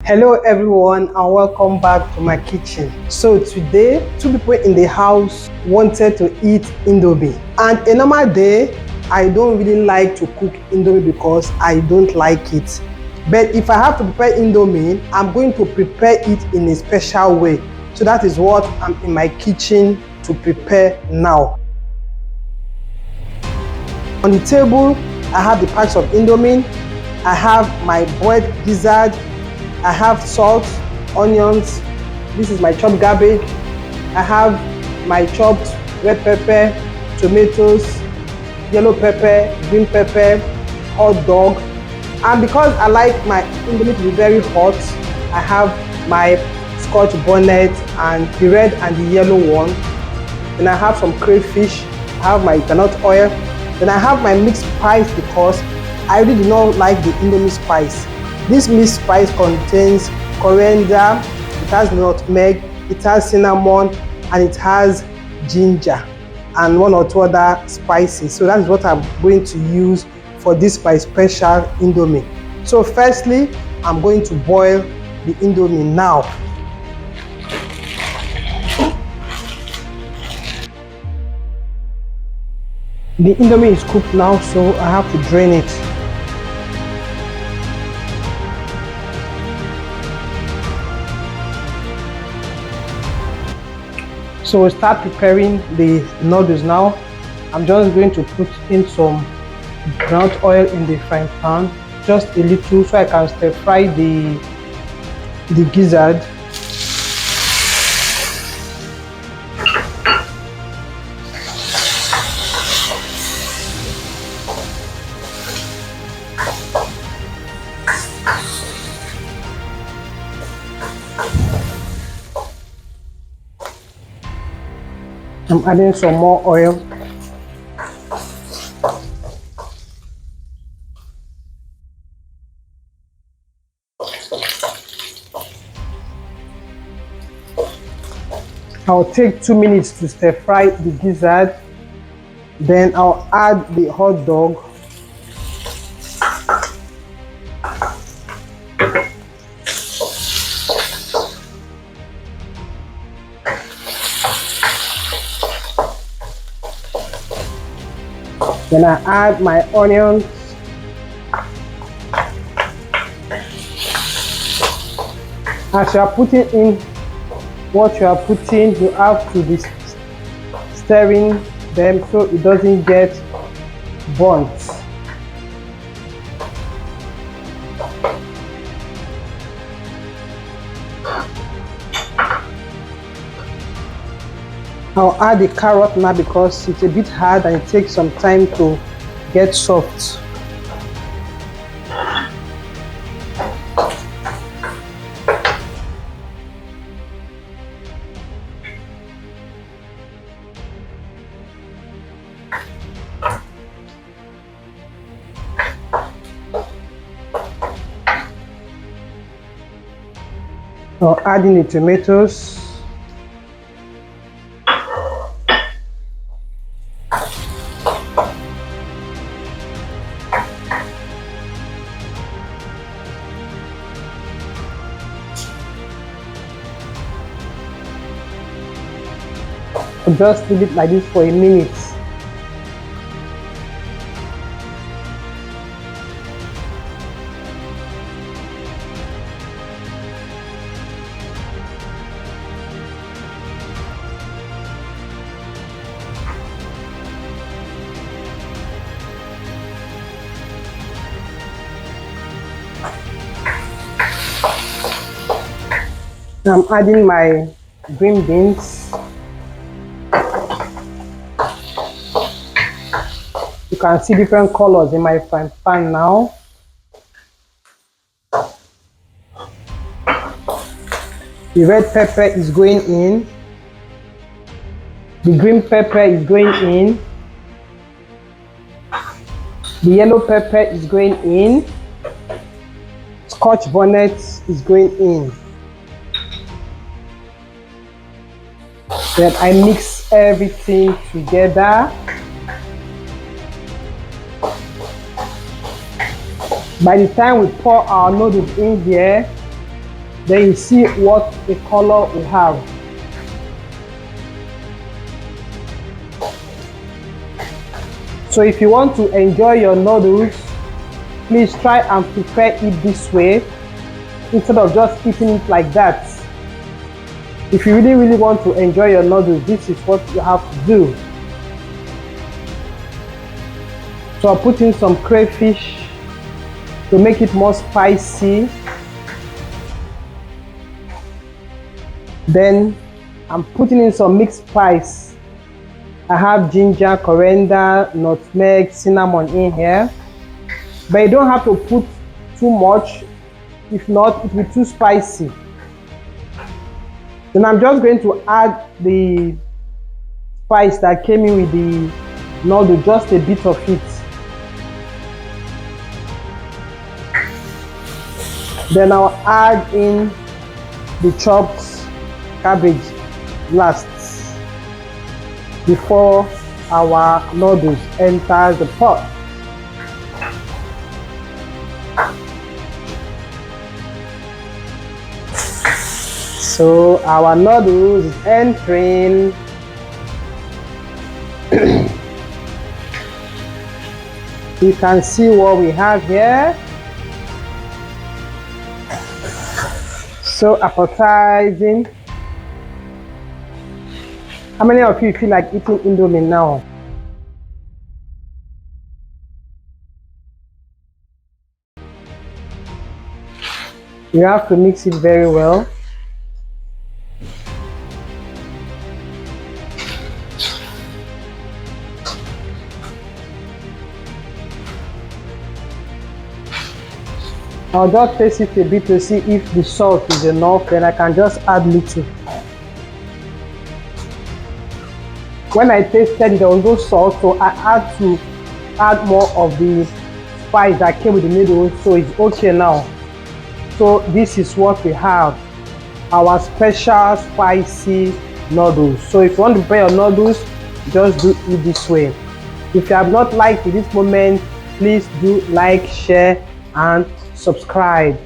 Hello everyone and welcome back to my kitchen. So today, two people in the house wanted to eat indomie. And a normal day, I don't really like to cook indomie because I don't like it. But if I have to prepare indomie, I'm going to prepare it in a special way. So that is what I'm in my kitchen to prepare now. On the table, I have the packs of indomie. I have my boiled gizzard. I have salt, onions. This is my chopped cabbage. I have my chopped red pepper, tomatoes, yellow pepper, green pepper, hot dog. And because I like my indomie to be very hot, I have my Scotch bonnet and the red and the yellow one. Then I have some crayfish. I have my groundnut oil. Then I have my mixed spice because I really do not like the indomie spice. This mixed spice contains coriander, it has nutmeg, it has cinnamon, and it has ginger and one or two other spices. So that's what I'm going to use for this my special indomie. So firstly, I'm going to boil the indomie now. The indomie is cooked now, so I have to drain it. So we'll start preparing the noodles now. I'm just going to put in some groundnut oil in the frying pan, just a little, so I can stir fry the gizzard. I'm adding some more oil. I'll take 2 minutes to stir fry the gizzard. Then I'll add the hot dog. Then I add my onions. As you are putting in what you are putting, you have to be stirring them so it doesn't get burnt. I'll add the carrot now because it's a bit hard and it takes some time to get soft. I'll add in the tomatoes. Just leave it like this for a minute. I'm adding my green beans. You can see different colors in my frying pan now. The red pepper is going in. The green pepper is going in. The yellow pepper is going in. Scotch bonnet is going in. Then I mix everything together. By the time we pour our noodles in here, Then you see what the color we have. So if you want to enjoy your noodles, please try and prepare it this way instead of just eating it like that. If you really want to enjoy your noodles, this is what you have to do. So I'll put in some crayfish to make it more spicy. Then I'm putting in some mixed spice. I have ginger, coriander, nutmeg, cinnamon in here. But you don't have to put too much, if not it will be too spicy. Then I'm just going to add the spice that came in with the noodle, just a bit of it. Then I'll add in the chopped cabbage last, before our noodles enter the pot. So our noodles is entering. You can see what we have here. So appetizing. How many of you feel like eating Indomie now? You have to mix it very well. I'll just taste it a bit to see if the salt is enough, then I can just add little. When I tasted it, there was no salt, so I had to add more of the spice that came with the noodles, so it's okay now. So this is what we have, our special spicy noodles. So if you want to prepare your noodles, just do it this way. If you have not liked it this moment, please do like, share and subscribe.